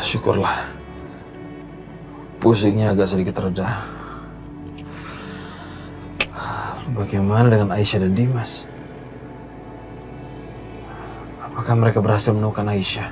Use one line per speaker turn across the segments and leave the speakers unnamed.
Syukurlah. Pusingnya agak sedikit reda. Bagaimana dengan Aisyah dan Dimas? Apakah mereka berhasil menemukan Aisyah?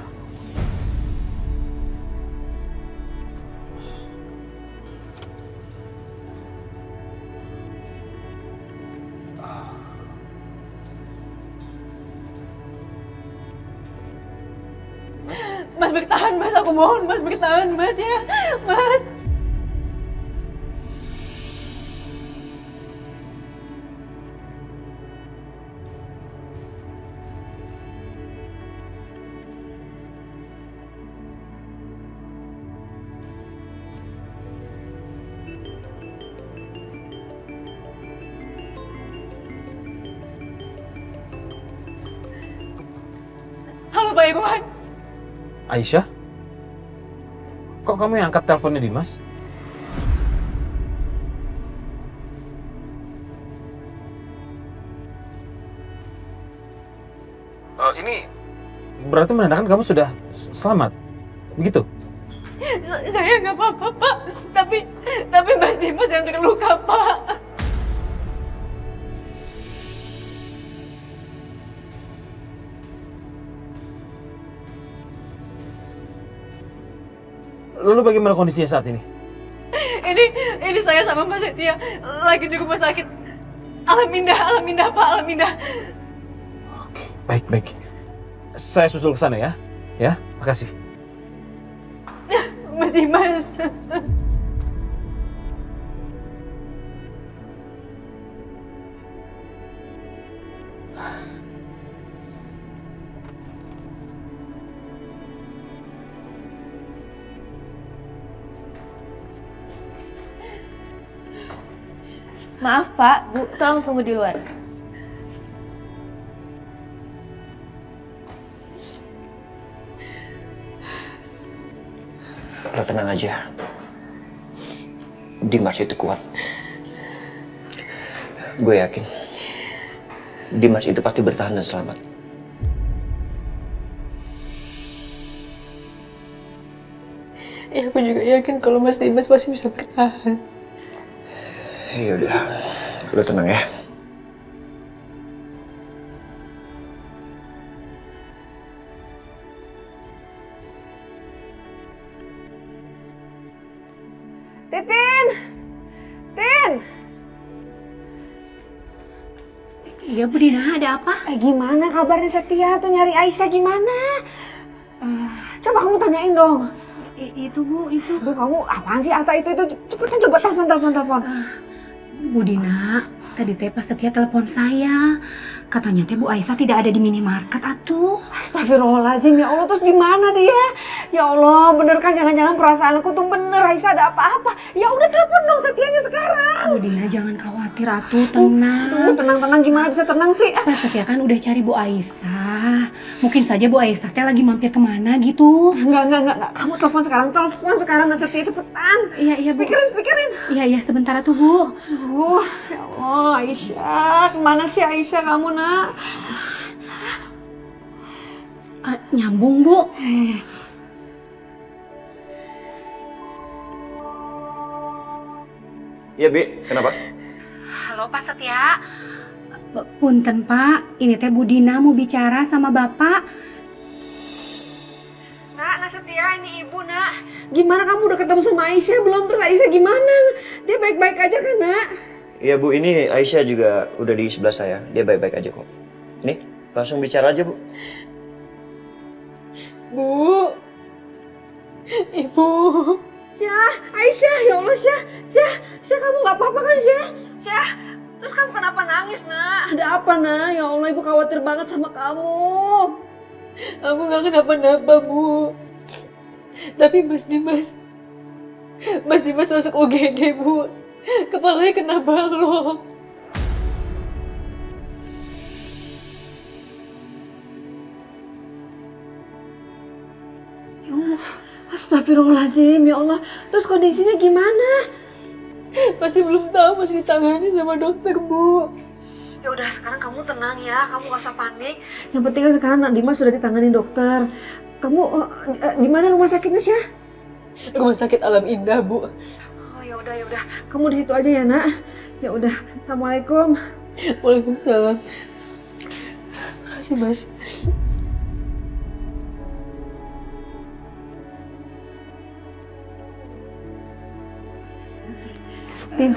Mas bertahan, Mas. Aku mohon, Mas bertahan, Mas ya. Mas. Halo Pak Irwan.
Aisyah? Kok kamu yang angkat teleponnya Dimas? Ini berarti menandakan kamu sudah selamat, begitu?
Saya nggak apa-apa, Pak. Tapi Mas Dimas yang terluka, Pak.
Lalu bagaimana kondisinya saat ini?
Ini saya sama Mas Setia lagi di rumah sakit. Alam Indah, Pak, Alam Indah.
Oke, baik. Saya susul ke sana ya. Ya, makasih.
Mas Dimas.
Maaf Pak, Bu, tolong tunggu di luar.
Lo tenang aja. Dimas itu kuat. Gue yakin Dimas itu pasti bertahan dan selamat.
Ya, aku juga yakin kalau Mas Dimas pasti bisa bertahan.
Ya udah, lo tenang ya.
Titin! Tin!
Iya Bu Dina, ada apa?
Gimana kabarnya Setia tuh nyari Aisyah gimana? Coba kamu tanyain dong.
Itu Bu, itu.
Aduh kamu apaan sih Ata itu? Cepetan coba telepon.
Bu Dina, tadi teh pas Setia telepon saya. Katanya teh Bu Aisyah tidak ada di minimarket atuh.
Astagfirullahaladzim, ya Allah, terus gimana dia? Ya Allah, bener kan jangan-jangan perasaanku tuh bener Aisyah ada apa-apa. Ya udah telepon dong Setianya sekarang.
Bu Dina jangan khawatir atuh, tenang.
Tenang gimana bisa tenang sih?
Pas Setia kan udah cari Bu Aisyah. Mungkin saja Bu Aisyah teh lagi mampir kemana gitu.
Enggak. Kamu telepon sekarang Setia cepetan.
Iya Bu.
Spikerin.
Iya sebentar atuh Bu.
Ya Allah, Aisyah, kemana sih Aisyah kamu nak?
Nyambung Bu.
Iya Bi, kenapa?
Halo Pak Setia. Punten Pak, ini teh Bu Dina mau bicara sama Bapak.
Nak Setia, ini ibu nak. Gimana kamu udah ketemu sama Aisyah belum? Terus Aisyah gimana? Dia baik-baik aja kan nak?
Iya Bu, ini Aisyah juga udah di sebelah saya. Dia baik-baik aja kok. Nih, langsung bicara aja Bu.
Bu. Ibu.
Syah, Aisyah, ya Allah Syah, kamu nggak apa-apa kan Syah? Terus kamu kenapa nangis nak? Ada apa nak? Ya Allah, ibu khawatir banget sama kamu.
Aku nggak kenapa-napa, Bu. Tapi Mas Dimas masuk UGD, Bu. Kepalanya kena balok.
Ya Allah, astagfirullahaladzim, ya Allah. Terus kondisinya gimana?
Masih belum tahu, masih ditangani sama dokter, Bu.
Ya udah sekarang kamu tenang ya, kamu gak usah panik. Yang penting kan sekarang Nak Dimas sudah ditangani dokter. kamu di mana rumah sakitnya, Syah?
Rumah sakit Alam Indah, Bu.
Oh, ya udah. Kamu di situ aja ya, Nak. Ya udah. Assalamualaikum.
Waalaikumsalam. Makasih, Mas.
Tin,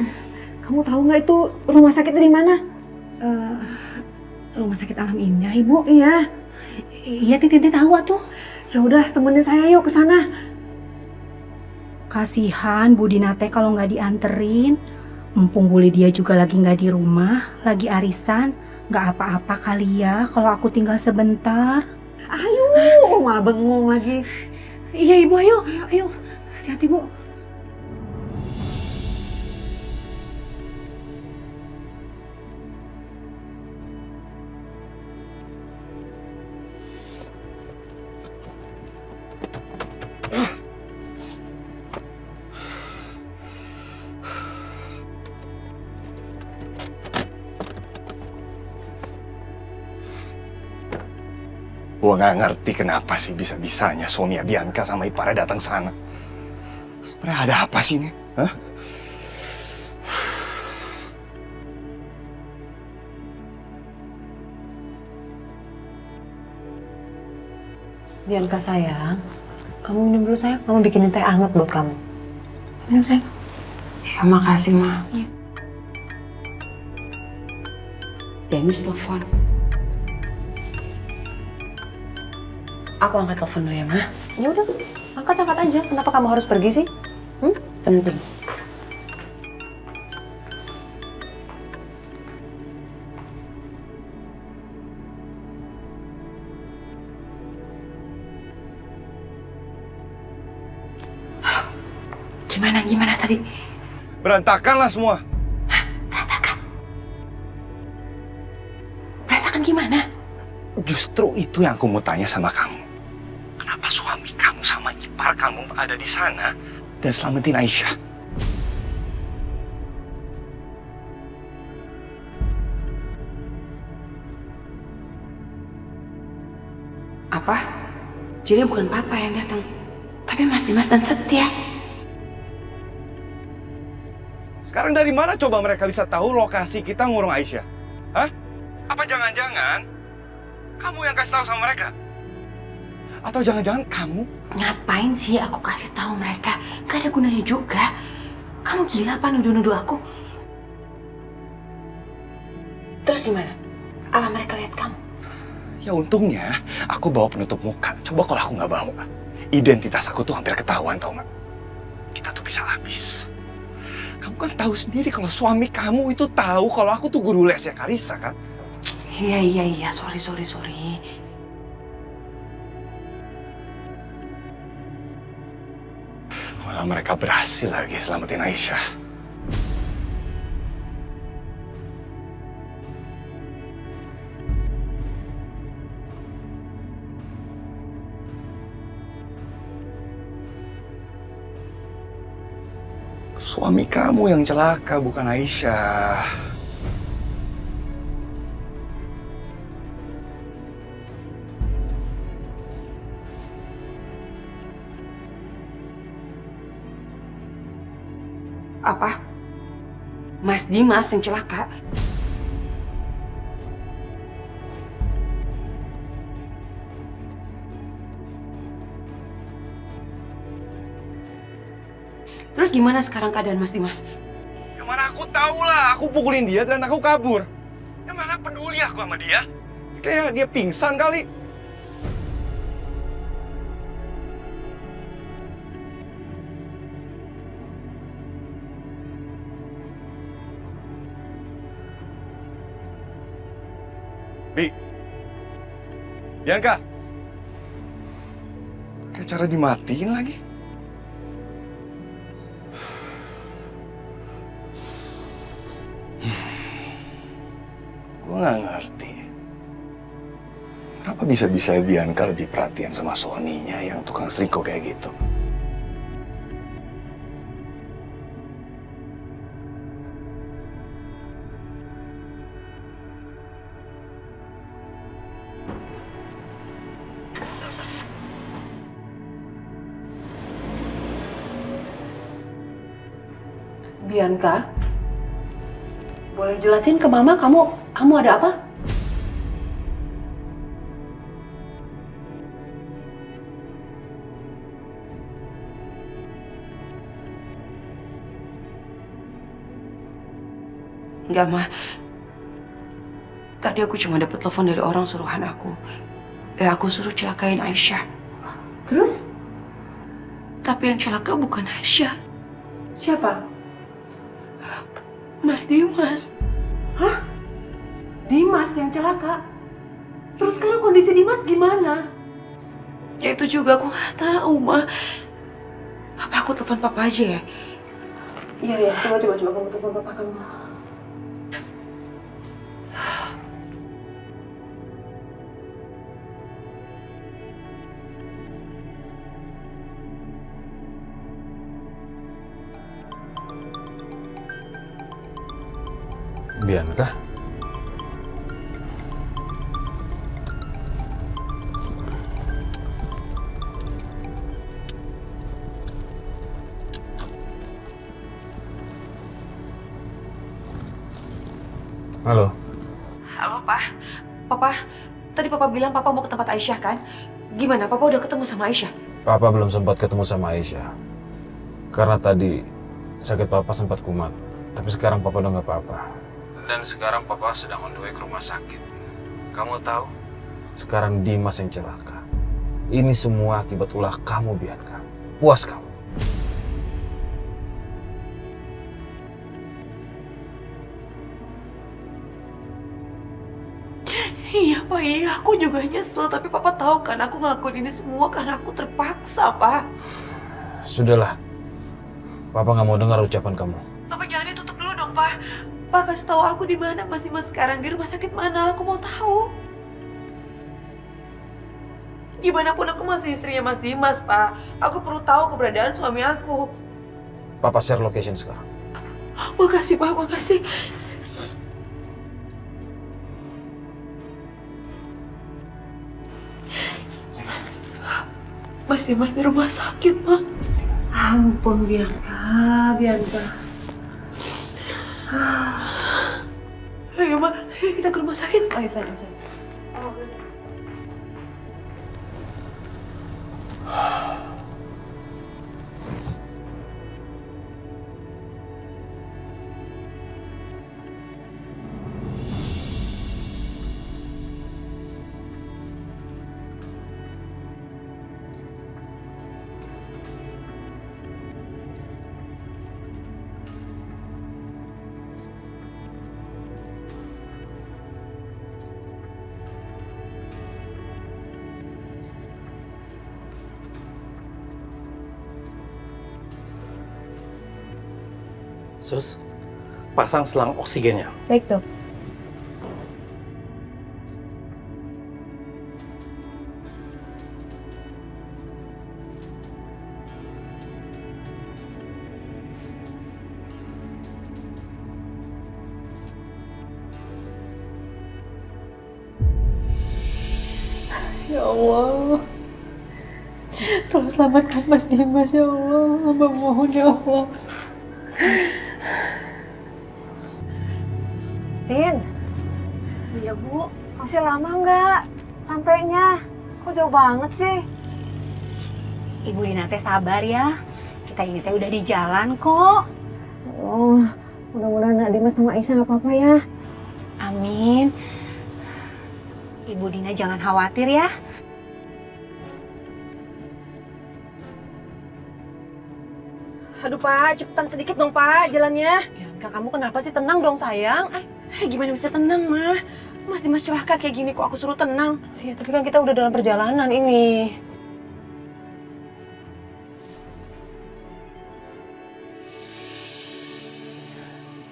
kamu tahu nggak itu rumah sakitnya di mana?
Rumah sakit Alam Indah, Ibu.
Iya.
Iya, Titi tahu tuh.
Ya udah, temenin saya yuk ke sana.
Kasihan Bu Dina teh kalau nggak dianterin. Mumpung Bu Lydia juga lagi nggak di rumah, lagi arisan. Nggak apa-apa kali ya kalau aku tinggal sebentar.
Ayo, malah bengong lagi.
Iya Ibu, ayo. Hati-hati Bu.
Gua nggak ngerti kenapa sih bisa-bisanya Sonia Bianca sama Ipara datang sana. Sebenarnya ada apa sih ini? Hah?
Bianca sayang, kamu minum dulu sayang. Mama bikinin teh hangat buat kamu. Minum sayang.
Ya makasih Ma.
Dennis telepon. Aku angkat telepon dulu ya, Ma. Ya udah, angkat aja. Kenapa kamu harus pergi sih? Penting.
Gimana tadi?
Berantakanlah semua.
Berantakan gimana?
Justru itu yang aku mau tanya sama kamu. Kenapa suami kamu sama ipar kamu ada di sana dan selamatin Aisyah?
Apa? Jadi bukan Papa yang datang, tapi Mas Dimas dan Setia.
Sekarang dari mana coba mereka bisa tahu lokasi kita ngurung Aisyah? Hah? Apa jangan-jangan kamu yang kasih tahu sama mereka? Atau jangan-jangan kamu?
Ngapain sih aku kasih tahu mereka? Gak ada gunanya juga. Kamu gila apa nuduh-nuduh aku? Terus gimana? Apa mereka lihat kamu?
Ya untungnya aku bawa penutup muka. Coba kalau aku nggak bawa, identitas aku tuh hampir ketahuan, tau nggak? Kita tuh bisa habis. Kamu kan tahu sendiri kalau suami kamu itu tahu kalau aku tuh guru lesnya Karissa kan?
Iya, sorry.
Malah mereka berhasil lagi selamatin Aisyah. Suami kamu yang celaka, bukan Aisyah.
Apa? Mas Dimas yang celaka? Terus gimana sekarang keadaan Mas Dimas?
Yang mana aku tahu lah, aku pukulin dia dan aku kabur. Yang mana peduli aku sama dia? Kayak dia pingsan kali. Bianca, kayak cara dimatiin lagi. Gue nggak ngerti. Kenapa bisa-bisa Bianca lebih perhatian sama Soninya yang tukang selingkuh kayak gitu?
Bianca, boleh jelasin ke Mama kamu ada apa?
Enggak, Ma. Tadi aku cuma dapat telepon dari orang suruhan aku. Aku suruh celakain Aisyah.
Terus?
Tapi yang celaka bukan Aisyah,
Siapa?
Mas Dimas.
Hah? Dimas yang celaka? Terus sekarang kondisi Dimas gimana?
Ya itu juga aku nggak tahu, Ma. Apa aku telepon Papa aja ya?
Iya, coba kamu telepon Papa kamu.
Bianca? Halo.
Halo, Pak. Papa, tadi Papa bilang Papa mau ke tempat Aisyah kan? Gimana? Papa udah ketemu sama Aisyah?
Papa belum sempat ketemu sama Aisyah. Karena tadi sakit Papa sempat kumat. Tapi sekarang Papa udah nggak apa-apa. Dan sekarang Papa sedang on the way ke rumah sakit. Kamu tahu? Sekarang Dimas yang celaka. Ini semua akibat ulah kamu, Bianca. Puas kamu.
Iya, Pak. Iya, aku juga nyesel. Tapi Papa tahu kan aku ngelakuin ini semua karena aku terpaksa, Pak.
Sudahlah. Papa nggak mau dengar ucapan kamu.
Papa jangan ditutup dulu dong, Pak. Pak, kasih tahu aku di mana Mas Dimas sekarang, di rumah sakit mana? Aku mau tahu. Gimana pun aku masih istrinya Mas Dimas, Pak. Aku perlu tahu keberadaan suami aku.
Papa share location sekarang.
Makasih, Pak. Makasih. Mas Dimas di rumah sakit, Ma.
Ampun, Bianca.
Ayo, Ma. Ayo kita ke rumah sakit.
Ayo, sayang.
Sus, pasang selang oksigennya.
Baik, Dok.
Ya Allah. Tolong selamatkan Mas Dimas, ya Allah. Hamba mohon, ya Allah.
Tin. Iya, Bu. Masih lama nggak sampainya? Kok jauh banget sih?
Ibu Dina teh sabar ya. Kita ini teh udah di jalan kok.
Oh, mudah-mudahan Nak Dimas sama Aisyah nggak apa-apa ya.
Amin. Ibu Dina jangan khawatir ya.
Aduh, Pak. Cepetan sedikit dong, Pak. Jalannya.
Bianca, kamu kenapa sih? Tenang dong, sayang.
Gimana bisa tenang, Ma? Mas Dimas celaka kayak gini kok aku suruh tenang.
Ya, tapi kan kita udah dalam perjalanan ini.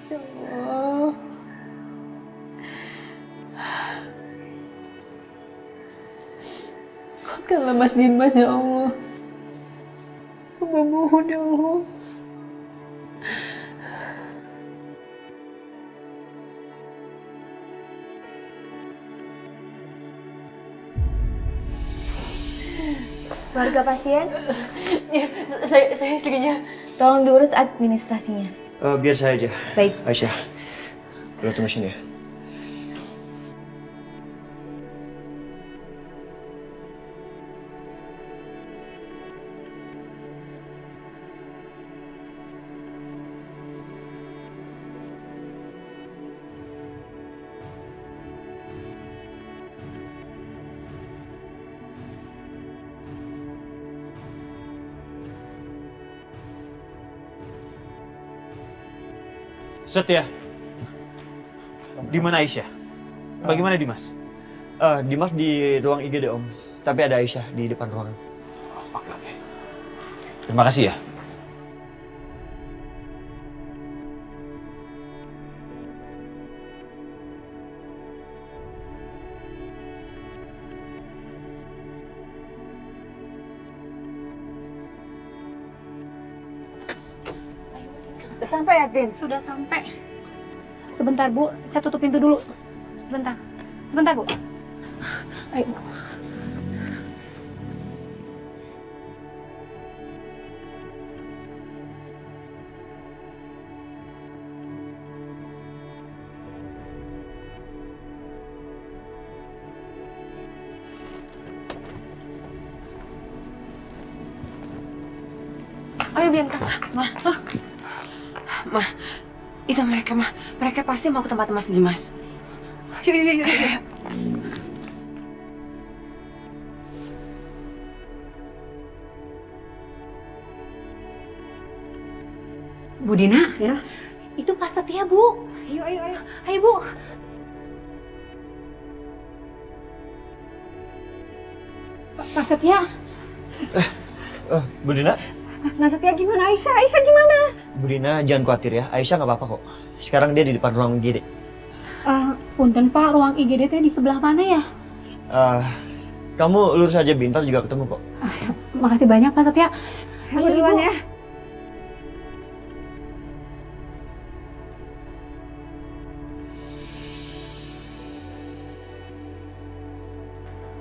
Ya Allah. Kuatkanlah Mas Dimas, ya Allah. Hamba mohon, ya Allah.
Keluarga pasien,
Ya, saya istrinya.
tolong diurus administrasinya.
Biar saya aja.
Baik.
Aisyah, lo tunggu sini ya.
Setia, di mana Aisyah? Bagaimana Dimas?
Dimas di ruang IGD Om, tapi ada Aisyah di depan ruangan.
Oke. Terima kasih ya.
Sampai ya, Din?
Sudah sampai. Sebentar, Bu. Saya tutup pintu dulu. Sebentar. Sebentar, Bu. Ayo.
Ayo, Bianca. Ma, itu mereka, Ma. Mereka pasti mau ke tempat Mas Dimas. Yuk.
Bu Dina,
Ya.
itu Pak Setia, Bu. Ayo. Ayo, Bu. Pak Setia.
Bu Dina?
Nah, Setia gimana? Aisyah gimana?
Bu Dina jangan khawatir ya, Aisyah nggak apa-apa kok. Sekarang dia di depan ruang IGD.
Punten Pak, ruang IGD teh di sebelah mana ya?
Kamu lurus aja Bintar juga ketemu kok.
Makasih banyak Pak Setia.
Ayo, duluan ya.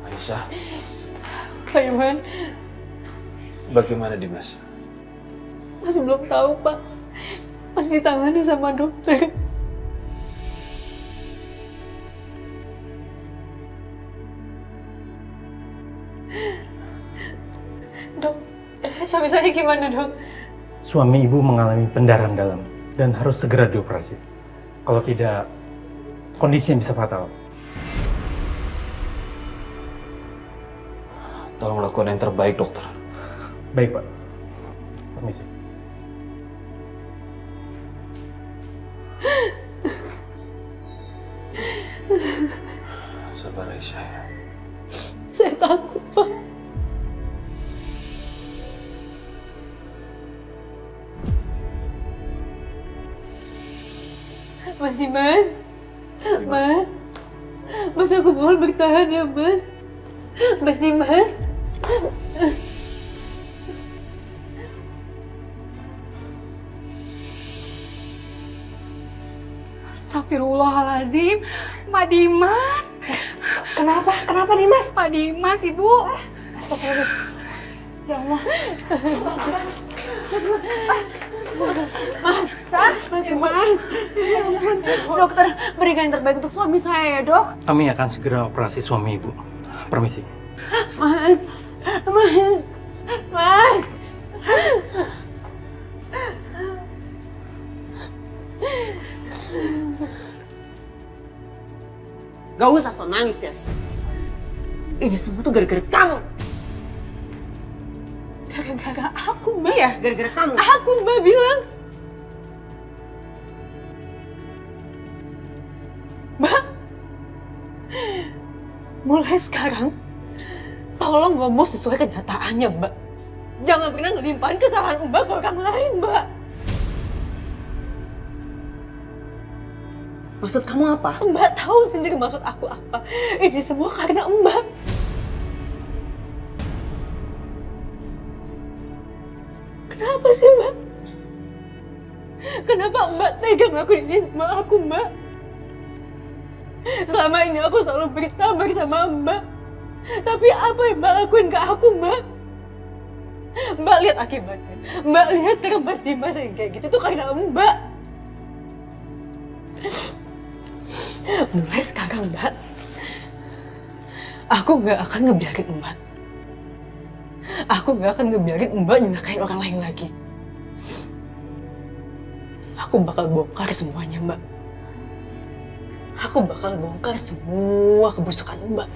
Aisyah,
Pak Iwan,
bagaimana Dimas?
masih belum tahu, Pak. Masih ditangani sama dokter. Dok, suami saya gimana, Dok?
Suami ibu mengalami pendarahan dalam dan harus segera dioperasi. Kalau tidak, kondisinya bisa fatal.
Tolong lakukan yang terbaik, dokter.
Baik, Pak. Permisi.
Sabar Aisyah ya.
Saya takut, Pak. Mas Dimas. Mas, aku mohon bertahan ya, Mas. Mas Dimas.
Astagfirullahaladzim. Pak Dimas.
Kenapa Dimas?
Pak Dimas, Ibu.
Ya Allah. Dokter, berikan yang terbaik untuk suami saya ya, Dok.
Kami akan segera operasi suami ibu. Permisi.
Mas. Gak usah so nangis ya. Ini semua tuh gara-gara kamu.
Gara-gara aku, Mbak.
Iya, gara-gara kamu.
Aku, Mbak, bilang. Mbak, mulai sekarang, tolong ngomong sesuai kenyataannya, Mbak. Jangan pernah ngelimpahin kesalahan Mbak ke orang lain, Mbak.
Maksud kamu apa?
Mbak tahu sendiri maksud aku apa. Ini semua karena Mbak. Kenapa sih, Mbak? Kenapa Mbak tega ngelakuin ini sama aku, Mbak? Selama ini aku selalu bersabar sama Mbak. Tapi apa yang Mbak lakuin ke aku, Mbak? Mbak lihat akibatnya. Mbak lihat sekarang Mas Dimas yang kayak gitu tuh karena Mbak.
Mulai sekarang, Mbak, aku nggak akan ngebiarin Mbak. Aku nggak akan ngebiarin Mbak nyelakain orang lain lagi. Aku bakal bongkar semuanya, Mbak. Aku bakal bongkar semua kebusukan Mbak.